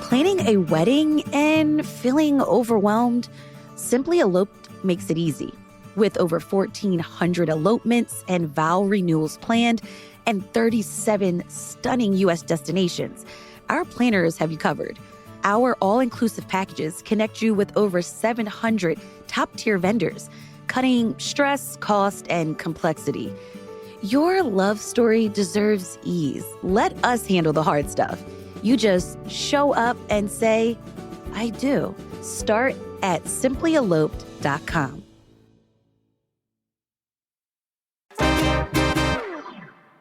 Planning a wedding and feeling overwhelmed? Simply Eloped makes it easy. With over 1,400 elopements and vow renewals planned and 37 stunning U.S. destinations, our planners have you covered. Our all-inclusive packages connect you with over 700 top-tier vendors, cutting stress, cost, and complexity. Your love story deserves ease. Let us handle the hard stuff. You just show up and say, I do. Start at simplyeloped.com.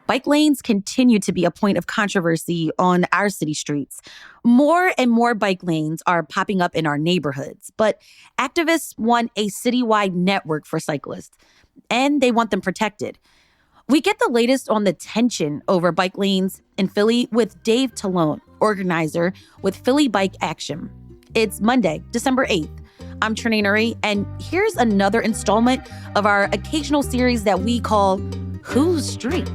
Bike lanes continue to be a point of controversy on our city streets. More and more bike lanes are popping up in our neighborhoods, but activists want a citywide network for cyclists, and they want them protected. We get the latest on the tension over bike lanes in Philly with Dave Talone, organizer with Philly Bike Action. It's Monday, December 8th. I'm Trenae Nuri, and here's another installment of our occasional series that we call Whose Streets?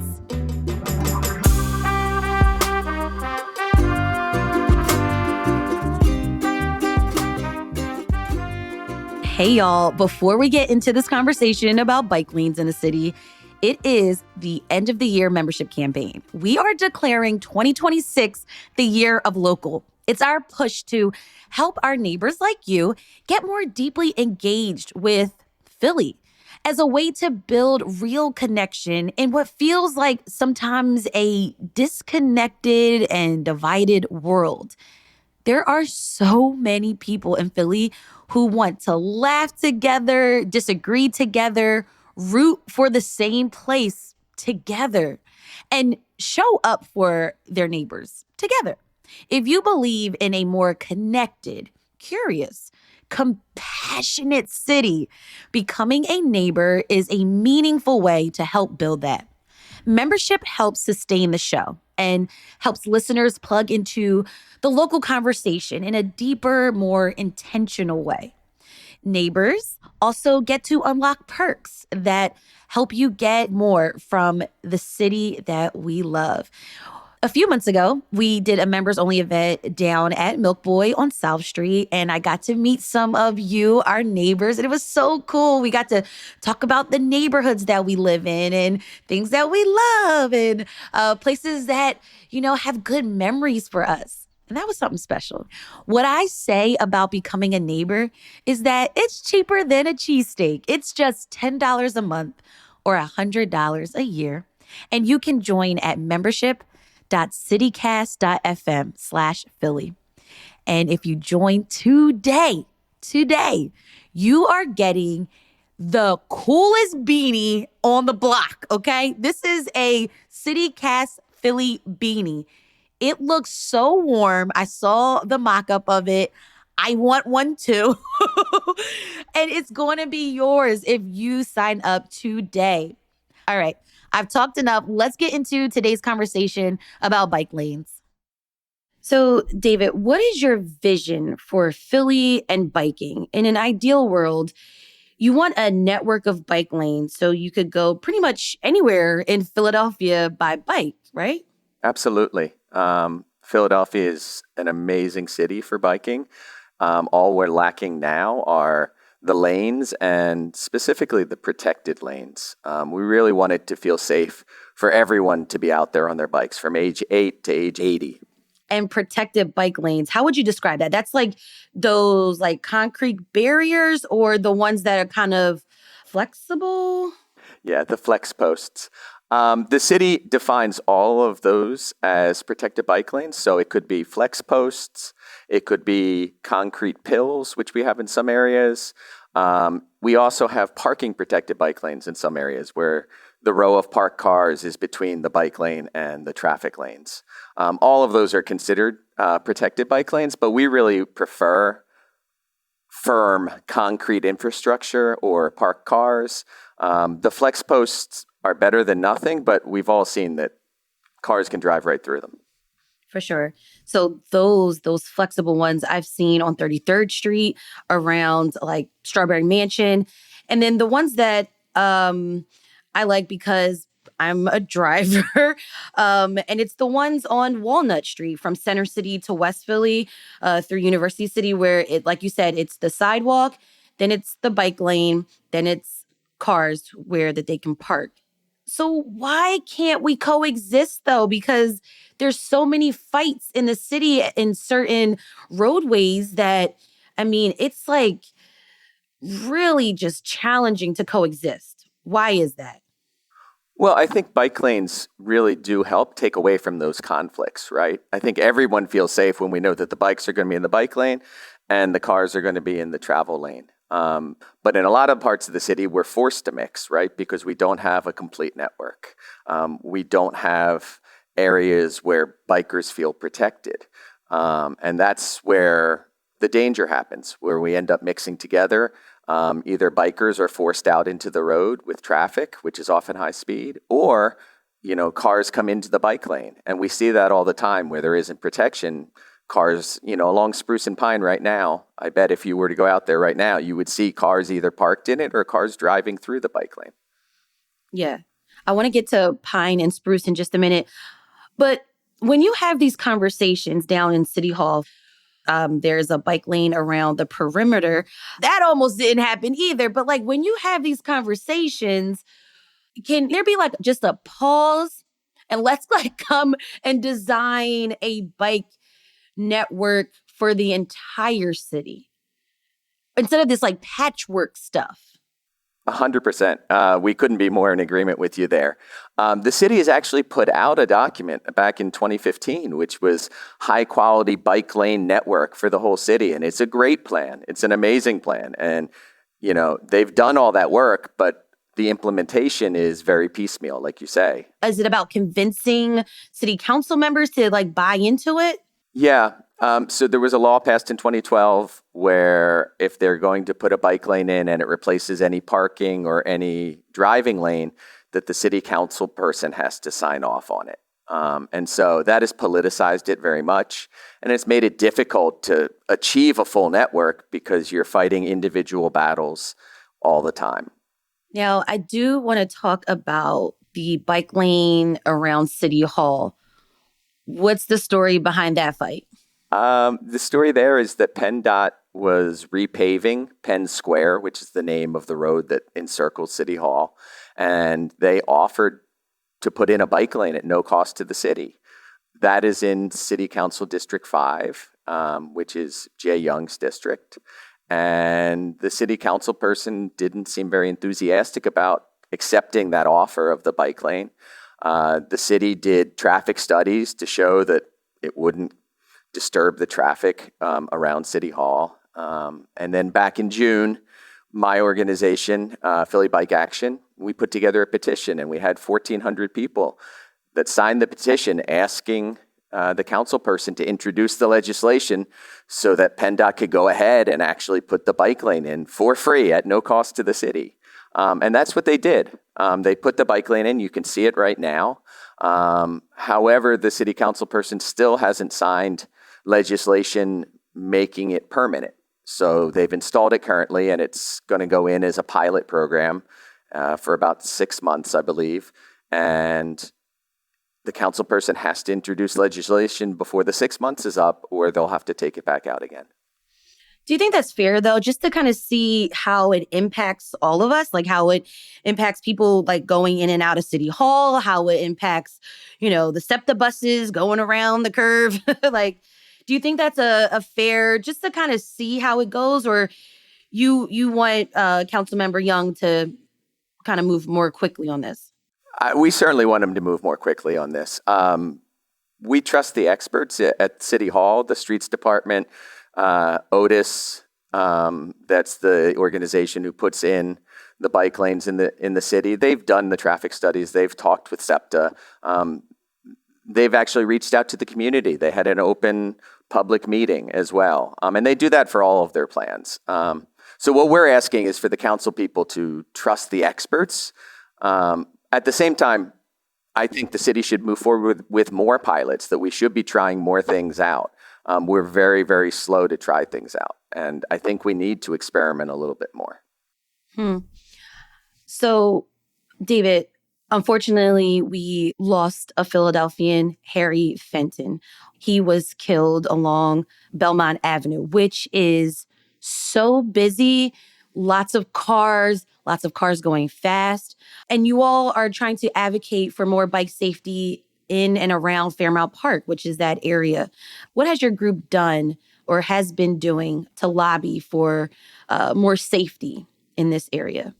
Hey, y'all. Before we get into this conversation about bike lanes in the city, it is the end of the year membership campaign. We are declaring 2026 the year of local. It's our push to help our neighbors like you get more deeply engaged with Philly as a way to build real connection in what feels like sometimes a disconnected and divided world. There are so many people in Philly who want to laugh together, disagree together, root for the same place together, and show up for their neighbors together. If you believe in a more connected, curious, compassionate city, becoming a neighbor is a meaningful way to help build that. Membership helps sustain the show and helps listeners plug into the local conversation in a deeper, more intentional way. Neighbors also get to unlock perks that help you get more from the city that we love. A few months ago, we did a members-only event down at Milk Boy on South Street, and I got to meet some of you, our neighbors, and it was so cool. We got to talk about the neighborhoods that we live in and things that we love and places that, have good memories for us. And that was something special. What I say about becoming a neighbor is that it's cheaper than a cheesesteak. It's just $10 a month or $100 a year, and you can join at membership.citycast.fm/Philly. And if you join today, you are getting the coolest beanie on the block, okay? This is a CityCast Philly beanie. It looks so warm. I saw the mock-up of it. I want one too. And it's going to be yours if you sign up today. All right. I've talked enough. Let's get into today's conversation about bike lanes. So, David, what is your vision for Philly and biking? In an ideal world, you want a network of bike lanes so you could go pretty much anywhere in Philadelphia by bike, right? Absolutely. Philadelphia is an amazing city for biking. All we're lacking now are the lanes and specifically the protected lanes. We really want it to feel safe for everyone to be out there on their bikes from age 8 to age 80. And protected bike lanes, how would you describe that? That's like those like concrete barriers or the ones that are kind of flexible? Yeah, the flex posts. The city defines all of those as protected bike lanes. So it could be flex posts, it could be concrete pills, which we have in some areas. We also have parking protected bike lanes in some areas where the row of parked cars is between the bike lane and the traffic lanes. All of those are considered protected bike lanes, but we really prefer firm concrete infrastructure or parked cars. The flex posts are better than nothing, but we've all seen that cars can drive right through them. For sure. So those flexible ones I've seen on 33rd Street around like Strawberry Mansion. And then the ones that I like because I'm a driver. And it's the ones on Walnut Street from Center City to West Philly through University City, where it, like you said, it's the sidewalk, then it's the bike lane, then it's cars where that they can park. So why can't we coexist though? Because there's so many fights in the city in certain roadways that, I mean, it's like really just challenging to coexist. Why is that? Well, I think bike lanes really do help take away from those conflicts, right? I think everyone feels safe when we know that the bikes are going to be in the bike lane and the cars are going to be in the travel lane. But in a lot of parts of the city, we're forced to mix, right? Because we don't have a complete network. We don't have areas where bikers feel protected. And that's where the danger happens, where we end up mixing together. Either bikers are forced out into the road with traffic, which is often high speed, or cars come into the bike lane. And we see that all the time where there isn't protection. Cars, along Spruce and Pine right now, I bet if you were to go out there right now, you would see cars either parked in it or cars driving through the bike lane. Yeah. I want to get to Pine and Spruce in just a minute. But when you have these conversations down in City Hall, there's a bike lane around the perimeter. That almost didn't happen either. But like when you have these conversations, can there be like just a pause and let's like come and design a bike network for the entire city instead of this like patchwork stuff? 100%. We couldn't be more in agreement with you there. The city has actually put out a document back in 2015, which was high quality bike lane network for the whole city. And it's a great plan. It's an amazing plan. And, they've done all that work, but the implementation is very piecemeal, like you say. Is it about convincing city council members to like buy into it? Yeah. So there was a law passed in 2012 where if they're going to put a bike lane in and it replaces any parking or any driving lane, that the city council person has to sign off on it. And so that has politicized it very much. And it's made it difficult to achieve a full network because you're fighting individual battles all the time. Now, I do want to talk about the bike lane around City Hall. What's the story behind that fight? The story there is that PennDOT was repaving Penn Square, which is the name of the road that encircles City Hall, and they offered to put in a bike lane at no cost to the city. That is in City Council District 5, which is Jay Young's district. And the city council person didn't seem very enthusiastic about accepting that offer of the bike lane. The city did traffic studies to show that it wouldn't disturb the traffic around City Hall. And then back in June, my organization, Philly Bike Action, we put together a petition and we had 1,400 people that signed the petition asking the council person to introduce the legislation so that PennDOT could go ahead and actually put the bike lane in for free at no cost to the city. And that's what they did. They put the bike lane in. You can see it right now. However, the city council person still hasn't signed legislation making it permanent. So they've installed it currently, and it's going to go in as a pilot program for about 6 months, I believe. And the council person has to introduce legislation before the 6 months is up, or they'll have to take it back out again. Do you think that's fair, though, just to kind of see how it impacts all of us, like how it impacts people like going in and out of City Hall, how it impacts, the SEPTA buses going around the curve? Like, do you think that's a fair, just to kind of see how it goes, or you want Councilmember Young to kind of move more quickly on this? We certainly want him to move more quickly on this. We trust the experts at City Hall, the streets department, Otis, that's the organization who puts in the bike lanes in the city. They've done the traffic studies. They've talked with SEPTA. They've actually reached out to the community. They had an open public meeting as well. And they do that for all of their plans. So what we're asking is for the council people to trust the experts. At the same time, I think the city should move forward with more pilots, that we should be trying more things out. We're very, very slow to try things out. And I think we need to experiment a little bit more. So, David, Unfortunately, we lost a Philadelphian, Harry Fenton. He was killed along Belmont Avenue, which is so busy, lots of cars going fast. And you all are trying to advocate for more bike safety in and around Fairmount Park, which is that area. What has your group done or has been doing to lobby for more safety in this area?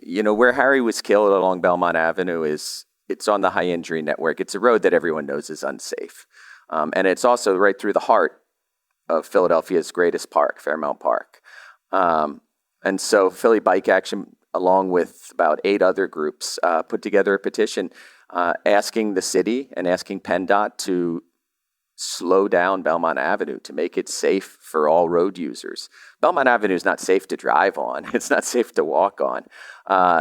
Where Harry was killed along Belmont Avenue it's on the high injury network. It's a road that everyone knows is unsafe. And it's also right through the heart of Philadelphia's greatest park, Fairmount Park. And so Philly Bike Action, along with about 8 other groups, put together a petition asking the city and asking PennDOT to slow down Belmont Avenue to make it safe for all road users. Belmont Avenue is not safe to drive on. It's not safe to walk on.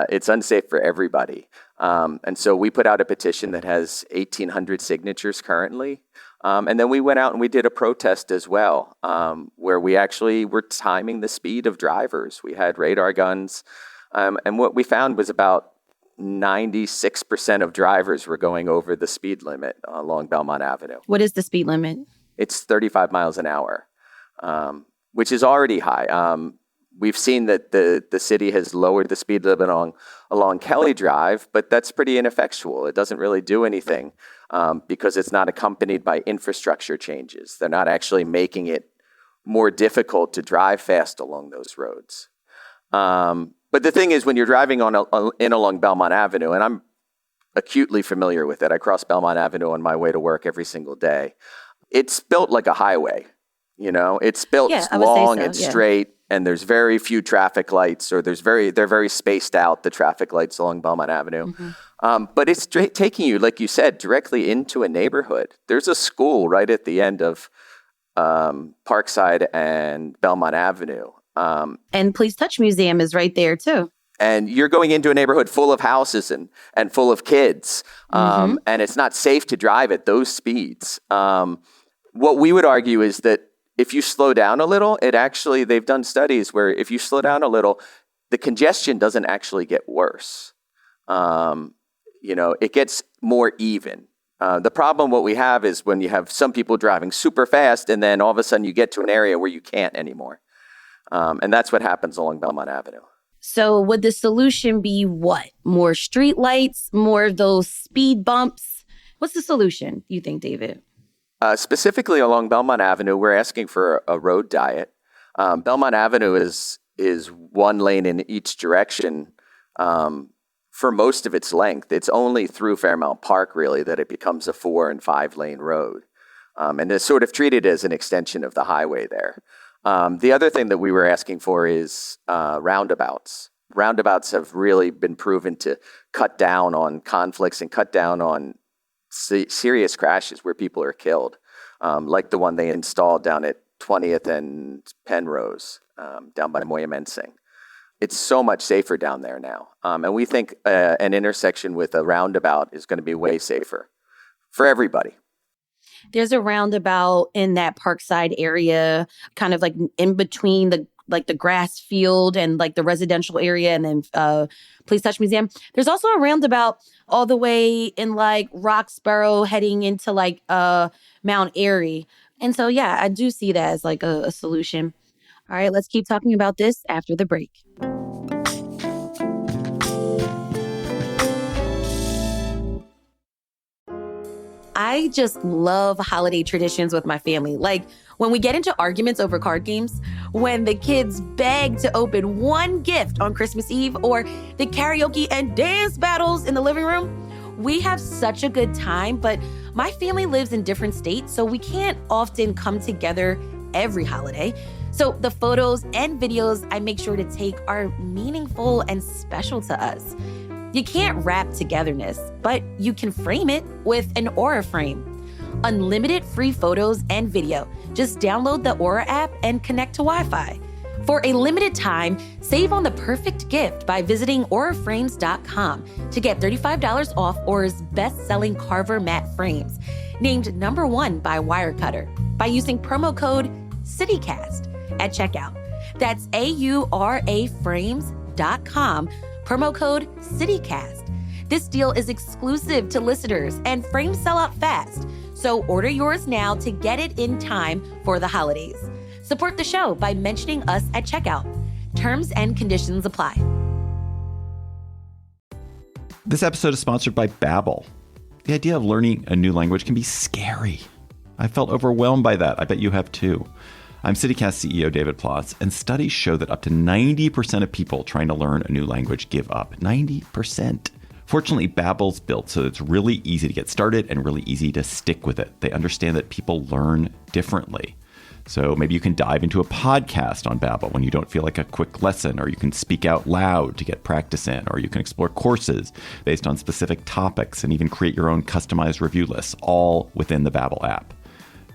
It's unsafe for everybody. And so we put out a petition that has 1,800 signatures currently. And then we went out and we did a protest as well, where we actually were timing the speed of drivers. We had radar guns. And what we found was about 96% of drivers were going over the speed limit along Belmont Avenue. What is the speed limit? It's 35 miles an hour, which is already high. We've seen that the city has lowered the speed limit along Kelly Drive, but that's pretty ineffectual. It doesn't really do anything because it's not accompanied by infrastructure changes. They're not actually making it more difficult to drive fast along those roads. But the thing is, when you're driving along Belmont Avenue, and I'm acutely familiar with it, I cross Belmont Avenue on my way to work every single day. It's built like a highway, It's built long and straight, and there's very few traffic lights, or they're very spaced out, the traffic lights along Belmont Avenue. Mm-hmm. But it's taking you, like you said, directly into a neighborhood. There's a school right at the end of Parkside and Belmont Avenue. And Please Touch Museum is right there too. And you're going into a neighborhood full of houses and full of kids. And it's not safe to drive at those speeds. What we would argue is that if you slow down a little, they've done studies where if you slow down a little, the congestion doesn't actually get worse. It gets more even. The problem what we have is when you have some people driving super fast and then all of a sudden you get to an area where you can't anymore. And that's what happens along Belmont Avenue. So would the solution be what? More street lights, more of those speed bumps? What's the solution, you think, David? Specifically along Belmont Avenue, we're asking for a road diet. Belmont Avenue is one lane in each direction for most of its length. It's only through Fairmount Park, really, that it becomes a 4 and 5 lane road. And it's sort of treated as an extension of the highway there. The other thing that we were asking for is roundabouts. Roundabouts have really been proven to cut down on conflicts and cut down on serious crashes where people are killed, like the one they installed down at 20th and Penrose, down by Moyamensing. It's so much safer down there now. And we think an intersection with a roundabout is going to be way safer for everybody. There's a roundabout in that Parkside area, kind of like in between the grass field and like the residential area and then Please Touch Museum. There's also a roundabout all the way in like Roxborough heading into like Mount Airy. And so, yeah, I do see that as like a solution. All right, let's keep talking about this after the break. I just love holiday traditions with my family. Like when we get into arguments over card games, when the kids beg to open one gift on Christmas Eve, or the karaoke and dance battles in the living room, we have such a good time. But my family lives in different states, so we can't often come together every holiday. So the photos and videos I make sure to take are meaningful and special to us. You can't wrap togetherness, but you can frame it with an Aura frame. Unlimited free photos and video. Just download the Aura app and connect to Wi-Fi. For a limited time, save on the perfect gift by visiting auraframes.com to get $35 off Aura's best-selling Carver matte frames, named #1 by Wirecutter, by using promo code CITYCAST at checkout. That's AURAFrames.com. Promo code CITYCAST. This deal is exclusive to listeners and frames sell out fast. So order yours now to get it in time for the holidays. Support the show by mentioning us at checkout. Terms and conditions apply. This episode is sponsored by Babbel. The idea of learning a new language can be scary. I felt overwhelmed by that. I bet you have too. I'm CityCast CEO David Plotz, and studies show that up to 90% of people trying to learn a new language give up. 90%. Fortunately, Babbel's built so that it's really easy to get started and really easy to stick with it. They understand that people learn differently. So maybe you can dive into a podcast on Babbel when you don't feel like a quick lesson, or you can speak out loud to get practice in, or you can explore courses based on specific topics and even create your own customized review lists, all within the Babbel app.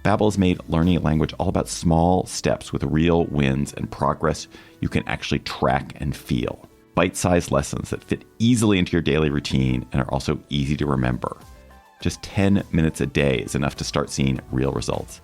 Babbel has made learning a language all about small steps with real wins and progress you can actually track and feel. Bite-sized lessons that fit easily into your daily routine and are also easy to remember. Just 10 minutes a day is enough to start seeing real results.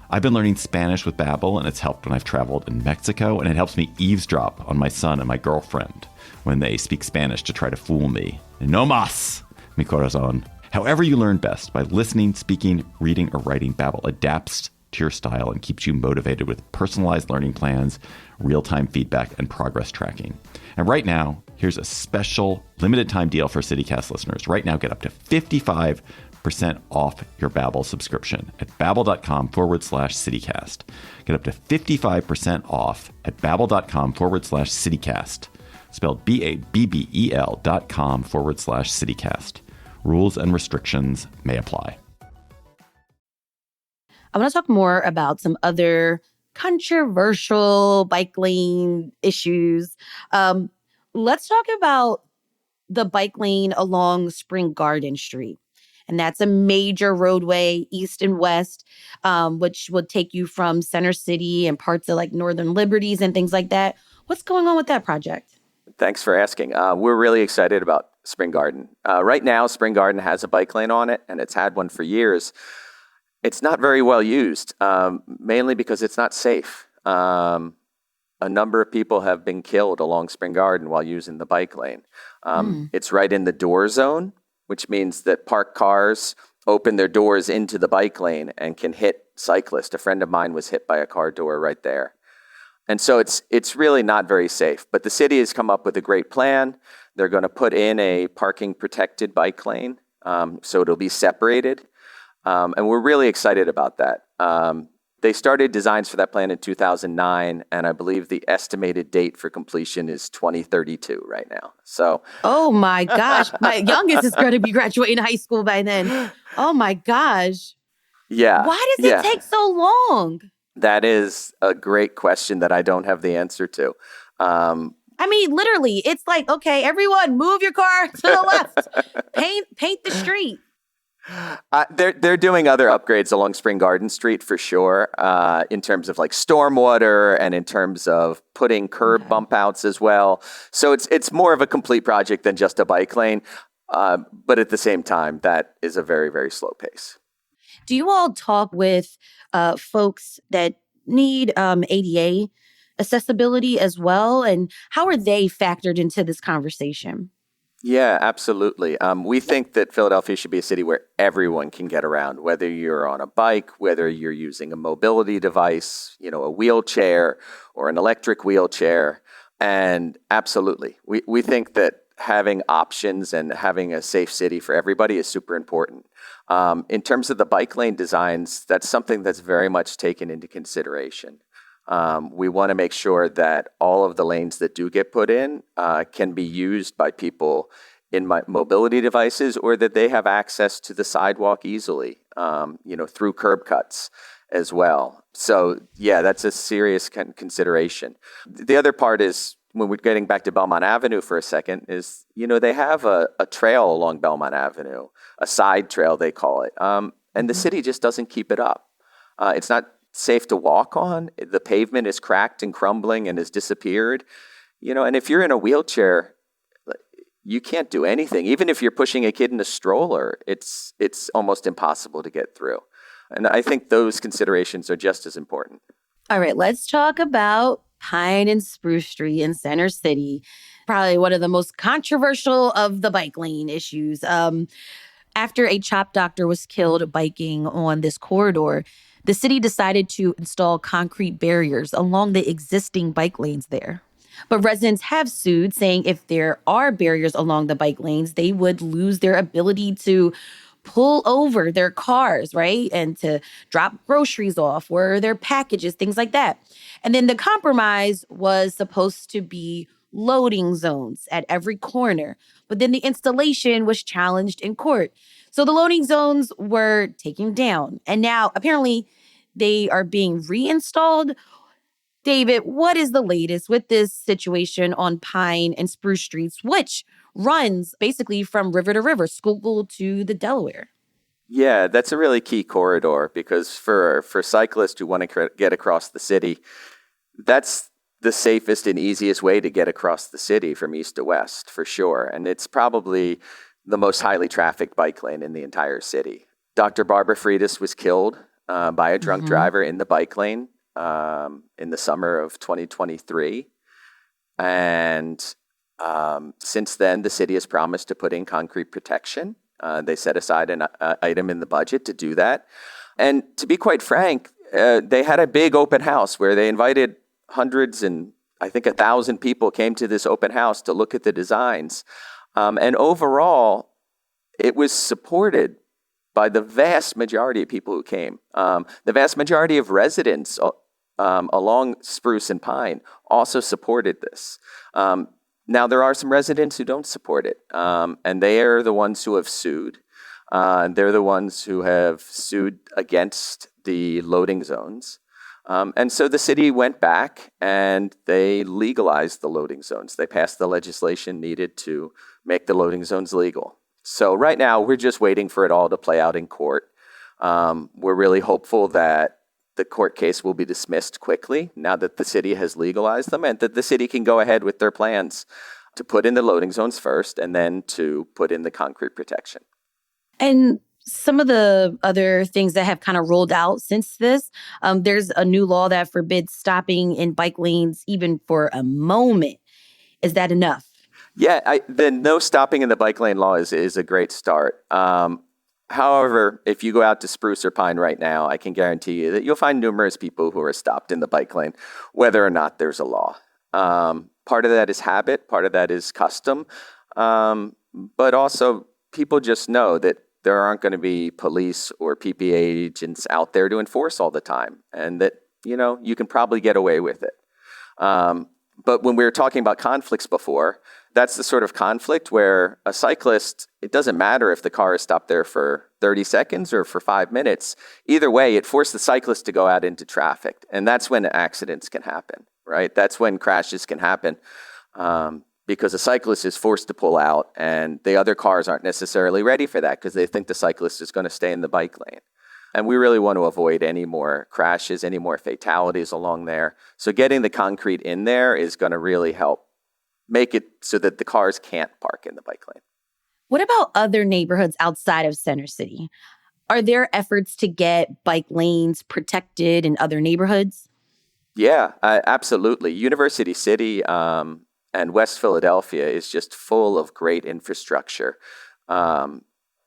I've been learning Spanish with Babbel, and it's helped when I've traveled in Mexico, and it helps me eavesdrop on my son and my girlfriend when they speak Spanish to try to fool me. No más, mi corazón. However you learn best, by listening, speaking, reading, or writing, Babbel adapts to your style and keeps you motivated with personalized learning plans, real-time feedback, and progress tracking. And right now, here's a special limited time deal for CityCast listeners. Right now, get up to 55% off your Babbel subscription at babbel.com/citycast. Get up to 55% off at babbel.com/citycast. Spelled BABBEL.com/citycast. Rules and restrictions may apply. I want to talk more about some other controversial bike lane issues. Let's talk about the bike lane along Spring Garden Street. And that's a major roadway east and west, which would take you from Center City and parts of like Northern Liberties and things like that. What's going on with that project? Thanks for asking. We're really excited about Spring Garden. Right now, Spring Garden has a bike lane on it, and it's had one for years. It's not very well used, mainly because it's not safe. A number of people have been killed along Spring Garden while using the bike lane. It's right in the door zone, which means that parked cars open their doors into the bike lane and can hit cyclists. A friend of mine was hit by a car door right there. And so it's really not very safe. But the city has come up with a great plan. They're going to put in a parking protected bike lane, so it'll be separated. And we're really excited about that. They started designs for that plan in 2009, and I believe the estimated date for completion is 2032 right now. So, oh my gosh, my youngest is going to be graduating high school by then. Oh my gosh. Yeah. Why does it take so long? That is a great question that I don't have the answer to. I mean, literally, it's like, okay, everyone move your car to the left. Paint the street. They're doing other upgrades along Spring Garden Street for sure, in terms of like stormwater and in terms of putting curb bump outs as well. So it's more of a complete project than just a bike lane. But at the same time, that is a very, very slow pace. Do you all talk with folks that need ADA accessibility as well? And how are they factored into this conversation? Yeah, absolutely. We think that Philadelphia should be a city where everyone can get around, whether you're on a bike, whether you're using a mobility device, a wheelchair or an electric wheelchair. And absolutely, we think that having options and having a safe city for everybody is super important. In terms of the bike lane designs, that's something that's very much taken into consideration. We want to make sure that all of the lanes that do get put in can be used by people in mobility devices, or that they have access to the sidewalk easily, through curb cuts as well. So yeah, that's a serious consideration. The other part is, when we're getting back to Belmont Avenue for a second, is, they have a trail along Belmont Avenue, a side trail they call it, and the city just doesn't keep it up. It's not safe to walk on. The pavement is cracked and crumbling and has disappeared. And if you're in a wheelchair, you can't do anything. Even if you're pushing a kid in a stroller, it's almost impossible to get through. And I think those considerations are just as important. All right, let's talk about Pine and Spruce Street in Center City, probably one of the most controversial of the bike lane issues. After a CHOP doctor was killed biking on this corridor, the city decided to install concrete barriers along the existing bike lanes there. But residents have sued, saying if there are barriers along the bike lanes, they would lose their ability to pull over their cars, right? And to drop groceries off or their packages, things like that. And then the compromise was supposed to be loading zones at every corner. But then the installation was challenged in court. So the loading zones were taken down. And now apparently they are being reinstalled. David, what is the latest with this situation on Pine and Spruce Streets, which runs basically from river to river, Schuylkill to the Delaware? Yeah, that's a really key corridor because for cyclists who want to get across the city, that's the safest and easiest way to get across the city from east to west, for sure. And it's probably the most highly trafficked bike lane in the entire city. Dr. Barbara Freitas was killed by a drunk driver in the bike lane in the summer of 2023. And since then, the city has promised to put in concrete protection. They set aside an item in the budget to do that. And to be quite frank, they had a big open house where they invited hundreds and I think 1,000 people came to this open house to look at the designs. And overall, it was supported by the vast majority of people who came. The vast majority of residents along Spruce and Pine also supported this. Now, there are some residents who don't support it, and they are the ones who have sued. They're the ones who have sued against the loading zones. And so the city went back and they legalized the loading zones. They passed the legislation needed to make the loading zones legal. So right now, we're just waiting for it all to play out in court. We're really hopeful that the court case will be dismissed quickly now that the city has legalized them and that the city can go ahead with their plans to put in the loading zones first and then to put in the concrete protection. And some of the other things that have kind of rolled out since this, there's a new law that forbids stopping in bike lanes even for a moment. Is that enough? Yeah, the no stopping in the bike lane law is a great start. However, if you go out to Spruce or Pine right now, I can guarantee you that you'll find numerous people who are stopped in the bike lane, whether or not there's a law. Part of that is habit, part of that is custom, but also people just know that there aren't going to be police or PPA agents out there to enforce all the time, and that, you can probably get away with it. But when we were talking about conflicts before, that's the sort of conflict where a cyclist, it doesn't matter if the car is stopped there for 30 seconds or for 5 minutes. Either way, it forced the cyclist to go out into traffic. And that's when accidents can happen, right? That's when crashes can happen because a cyclist is forced to pull out and the other cars aren't necessarily ready for that because they think the cyclist is going to stay in the bike lane. And we really want to avoid any more crashes, any more fatalities along there. So getting the concrete in there is going to really help make it so that the cars can't park in the bike lane. What about other neighborhoods outside of Center City? Are there efforts to get bike lanes protected in other neighborhoods? Yeah, absolutely. University City and West Philadelphia is just full of great infrastructure.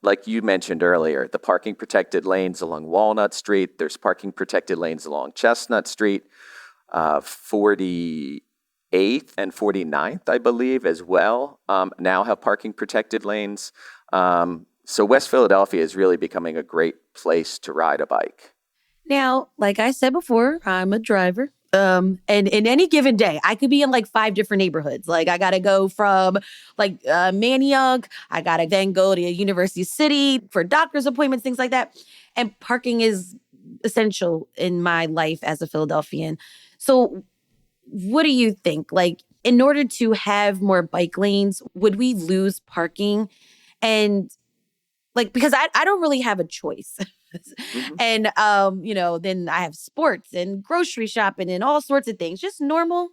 Like you mentioned earlier, the parking protected lanes along Walnut Street. There's parking protected lanes along Chestnut Street, 48th and 49th, I believe, as well, now have parking protected lanes. So West Philadelphia is really becoming a great place to ride a bike. Now, like I said before, I'm a driver. And in any given day, I could be in like 5 different neighborhoods. Like I got to go from like Manayunk. I got to then go to University City for doctor's appointments, things like that. And parking is essential in my life as a Philadelphian. So what do you think? Like, in order to have more bike lanes, would we lose parking? And like, because I don't really have a choice. Mm-hmm. And, then I have sports and grocery shopping and all sorts of things, just normal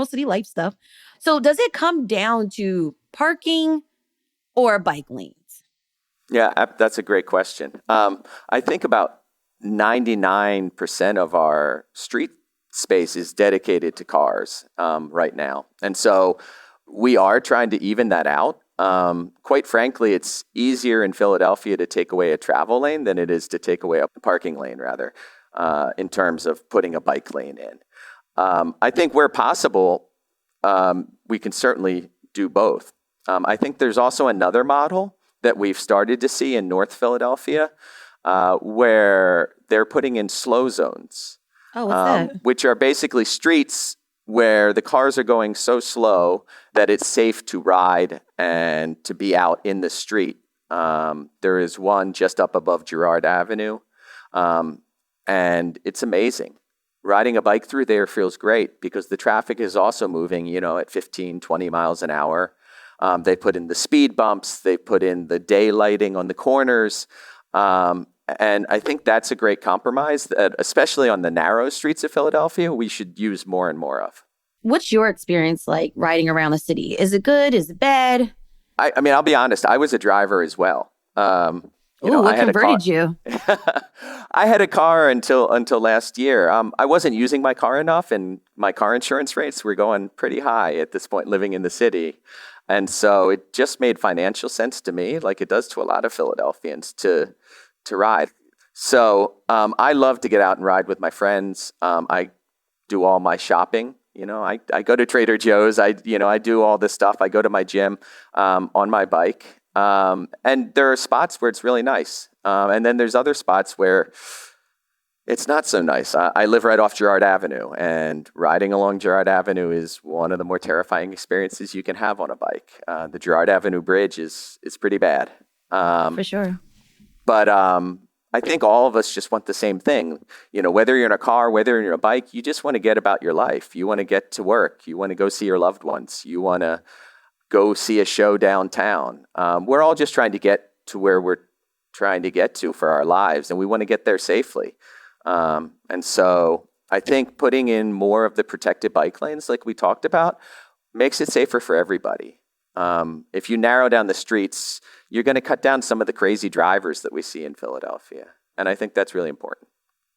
city life stuff. So does it come down to parking or bike lanes? Yeah, that's a great question. I think about 99% of our street space is dedicated to cars right now. And so we are trying to even that out. Quite frankly, it's easier in Philadelphia to take away a travel lane than it is to take away a parking lane, rather, in terms of putting a bike lane in. I think where possible, we can certainly do both. I think there's also another model that we've started to see in North Philadelphia where they're putting in slow zones. Oh, what's that? Which are basically streets where the cars are going so slow that it's safe to ride and to be out in the street. There is one just up above Girard Avenue, and it's amazing. Riding a bike through there feels great because the traffic is also moving, at 15, 20 miles an hour. They put in the speed bumps. They put in the daylighting on the corners. And I think that's a great compromise that, especially on the narrow streets of Philadelphia, we should use more and more of. What's your experience like riding around the city? Is it good? Is it bad? I mean, I'll be honest. I was a driver as well. What converted you? I had a car until last year. I wasn't using my car enough, and my car insurance rates were going pretty high at this point living in the city. And so it just made financial sense to me, like it does to a lot of Philadelphians, to ride. So I love to get out and ride with my friends. I do all my shopping. I go to Trader Joe's. I do all this stuff. I go to my gym on my bike. And there are spots where it's really nice. And then there's other spots where it's not so nice. I live right off Girard Avenue, and riding along Girard Avenue is one of the more terrifying experiences you can have on a bike. The Girard Avenue Bridge is pretty bad. For sure. But I think all of us just want the same thing. Whether you're in a car, whether you're in a bike, you just want to get about your life. You want to get to work. You want to go see your loved ones. You want to go see a show downtown. We're all just trying to get to where we're trying to get to for our lives, and we want to get there safely. And so I think putting in more of the protected bike lanes, like we talked about, makes it safer for everybody. If you narrow down the streets, you're going to cut down some of the crazy drivers that we see in Philadelphia. And I think that's really important.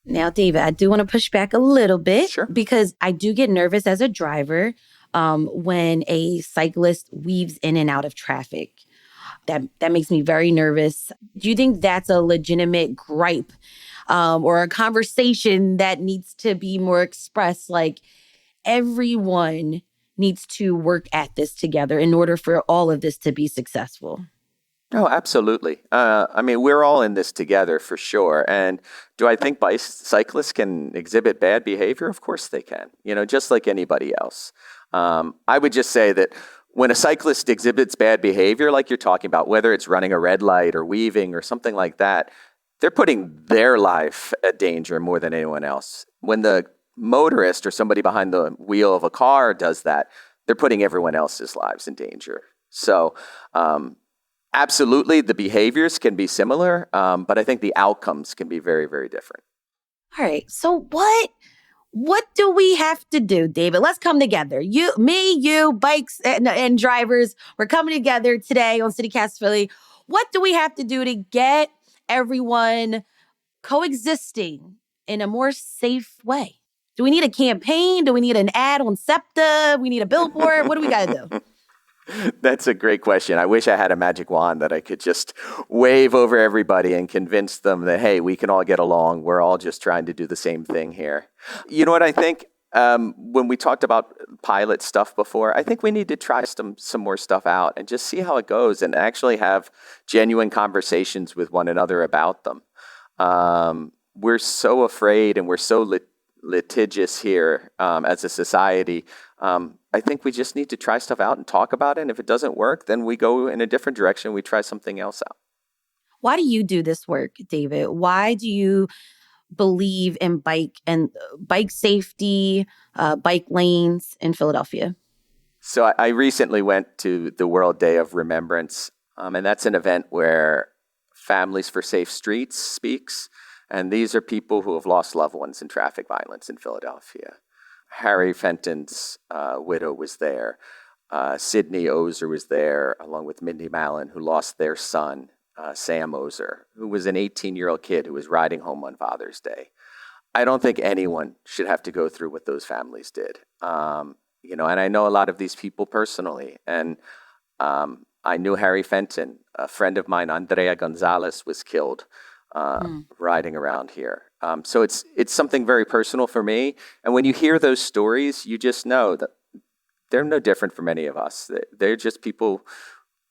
Now, David, I do want to push back a little bit. Sure. Because I do get nervous as a driver when a cyclist weaves in and out of traffic. That makes me very nervous. Do you think that's a legitimate gripe or a conversation that needs to be more expressed? Like, everyone needs to work at this together in order for all of this to be successful. Oh, absolutely. I mean, we're all in this together for sure. And do I think cyclists can exhibit bad behavior? Of course they can, just like anybody else. I would just say that when a cyclist exhibits bad behavior, like you're talking about, whether it's running a red light or weaving or something like that, they're putting their life at danger more than anyone else. When the motorist or somebody behind the wheel of a car does that, they're putting everyone else's lives in danger. So absolutely, the behaviors can be similar, but I think the outcomes can be very, very different. All right. So what do we have to do, David? Let's come together. You, bikes and drivers, we're coming together today on CityCast Philly. What do we have to do to get everyone coexisting in a more safe way? Do we need a campaign? Do we need an ad on SEPTA? We need a billboard? What do we got to do? That's a great question. I wish I had a magic wand that I could just wave over everybody and convince them that, hey, we can all get along. We're all just trying to do the same thing here. You know what I think? When we talked about pilot stuff before, I think we need to try some more stuff out and just see how it goes and actually have genuine conversations with one another about them. We're so afraid and we're so litigious here as a society. I think we just need to try stuff out and talk about it. And if it doesn't work, then we go in a different direction. We try something else out. Why do you do this work, David? Why do you believe in bike safety, bike lanes in Philadelphia? So I recently went to the World Day of Remembrance, and that's an event where Families for Safe Streets speaks. And these are people who have lost loved ones in traffic violence in Philadelphia. Harry Fenton's widow was there. Sydney Ozer was there, along with Mindy Mallon, who lost their son, Sam Ozer, who was an 18-year-old kid who was riding home on Father's Day. I don't think anyone should have to go through what those families did. And I know a lot of these people personally. And I knew Harry Fenton, a friend of mine, Andrea Gonzalez, was killed riding around here. So it's something very personal for me. And when you hear those stories, you just know that they're no different from any of us. They're just people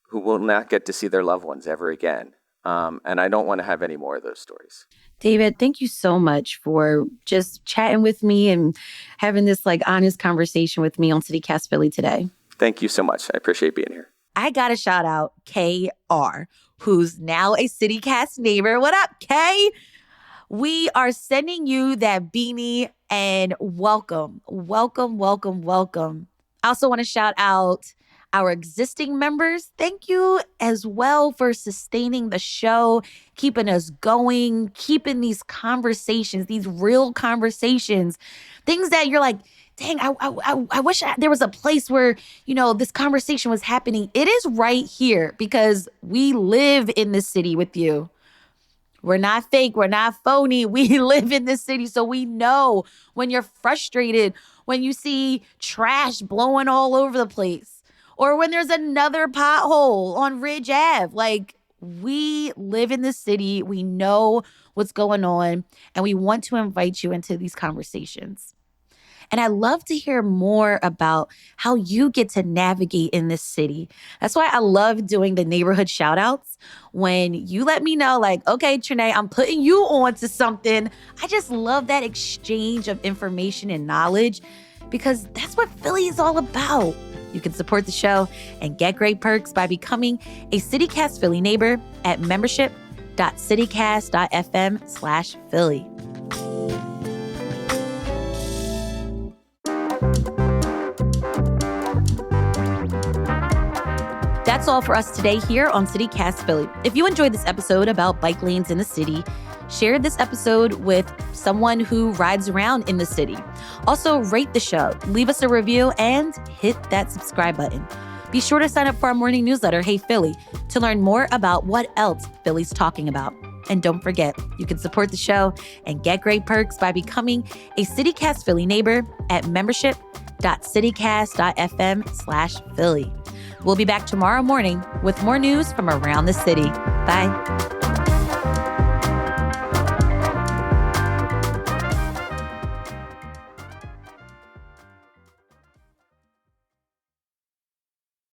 who will not get to see their loved ones ever again. And I don't want to have any more of those stories. David, thank you so much for just chatting with me and having this honest conversation with me on CityCast Philly today. Thank you so much. I appreciate being here. I got to shout out KR, who's now a CityCast neighbor. What up, Kay? We are sending you that beanie and welcome. I also want to shout out our existing members. Thank you as well for sustaining the show, keeping us going, keeping these conversations, these real conversations, things that you're like, dang, I wish there was a place where, this conversation was happening. It is right here because we live in this city with you. We're not fake. We're not phony. We live in this city. So we know when you're frustrated, when you see trash blowing all over the place, or when there's another pothole on Ridge Ave. We live in this city. We know what's going on, and we want to invite you into these conversations. And I'd love to hear more about how you get to navigate in this city. That's why I love doing the neighborhood shout outs. When you let me know, okay, Trenae, I'm putting you on to something. I just love that exchange of information and knowledge because that's what Philly is all about. You can support the show and get great perks by becoming a CityCast Philly neighbor at membership.citycast.fm/Philly. That's all for us today here on CityCast Philly. If you enjoyed this episode about bike lanes in the city, share this episode with someone who rides around in the city. Also, rate the show, leave us a review, and hit that subscribe button. Be sure to sign up for our morning newsletter, Hey Philly, to learn more about what else Philly's talking about. And don't forget, you can support the show and get great perks by becoming a CityCast Philly neighbor at membership.citycast.fm/Philly. We'll be back tomorrow morning with more news from around the city. Bye.